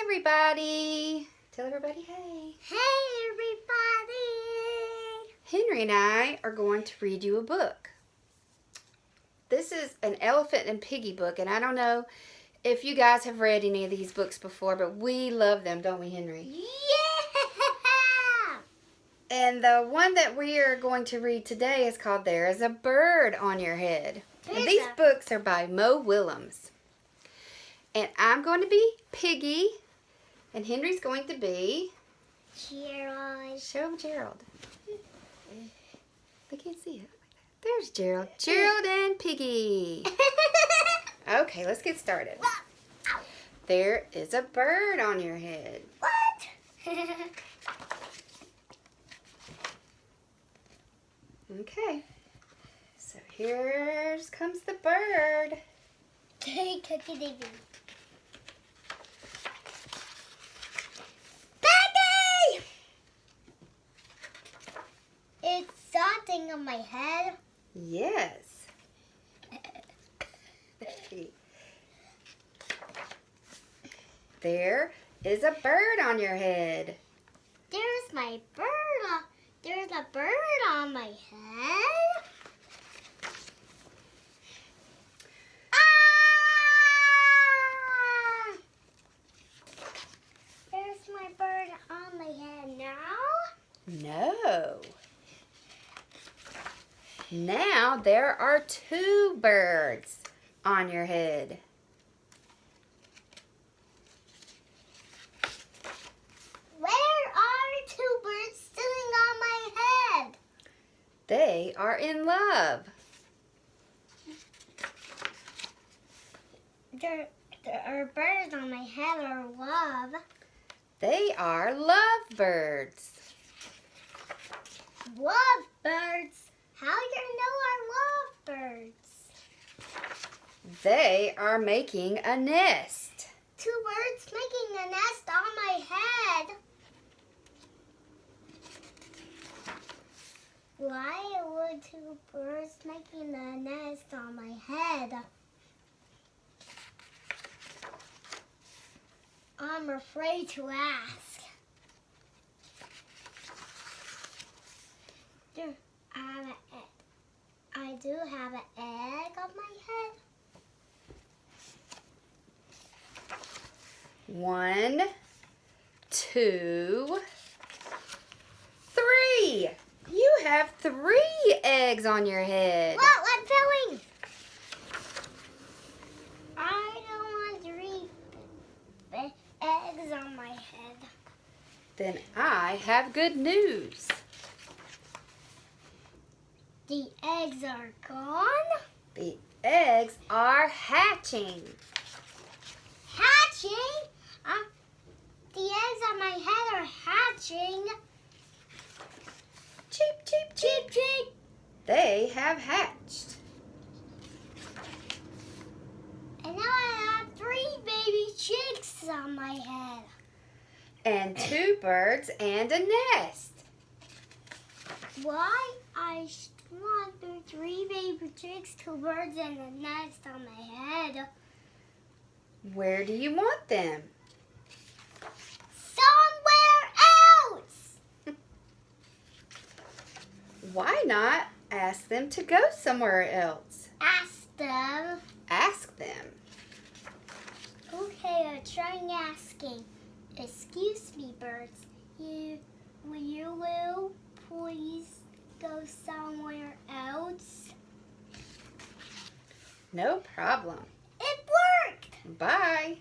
everybody. Tell everybody hey. Hey everybody. Henry and I are going to read you a book. This is an Elephant and Piggie book, and I don't know if you guys have read any of these books before, but we love them, don't we, Henry? Yeah! And the one that we are going to read today is called There Is a Bird on Your Head. And these books are by Mo Willems. And I'm going to be Piggie, and Henry's going to be Gerald. Show him Gerald. They can't see it. There's Gerald. Gerald and Piggie. Okay, let's get started. There is a bird on your head. What? Okay. So here comes the bird. Hey, Cookie David. It's something on my head. Yes. There is a bird on your head. There's my bird. There's a bird on my head. Ah! There's my bird on my head now. No. Now there are two birds on your head. Where are two birds sitting on my head? They are in love. There are birds on my head or love. They are lovebirds. Lovebirds? How do you know our lovebirds? They are making a nest. Two birds making a nest on my head. Why would two birds making a nest on my head? I'm afraid to ask. I do have an egg on my head. 1, 2, 3. You have 3 eggs on your head. Whoa, I'm filling. I don't want 3 eggs on my head. Then I have good news. The eggs are gone. The eggs are hatching. Hatching? The eggs on my head are hatching. Cheep, cheep, cheep. Cheep, cheep. They have hatched. And now I have 3 baby chicks on my head. And 2 birds and a nest. Why I want the 3 baby chicks, 2 birds, and a nest on my head? Where do you want them? Somewhere else! Why not ask them to go somewhere else? Ask them. Ask them. Okay, I'm trying asking. Excuse me, birds. Will you please go somewhere else? No problem. It worked! Bye.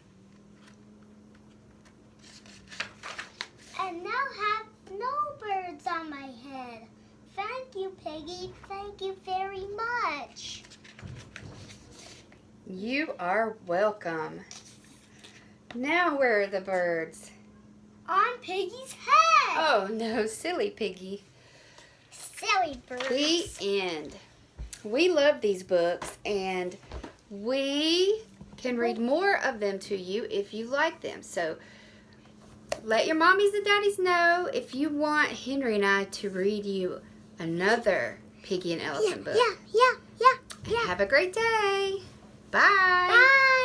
And now have no birds on my head. Thank you, Piggie. Thank you very much. You are welcome. Now where are the birds? On Piggie's head. Oh no, silly Piggie. Silly birds. The end. We love these books, and we can read more of them to you if you like them. So let your mommies and daddies know if you want Henry and I to read you another Piggie and Elephant book. Yeah. Have a great day. Bye. Bye.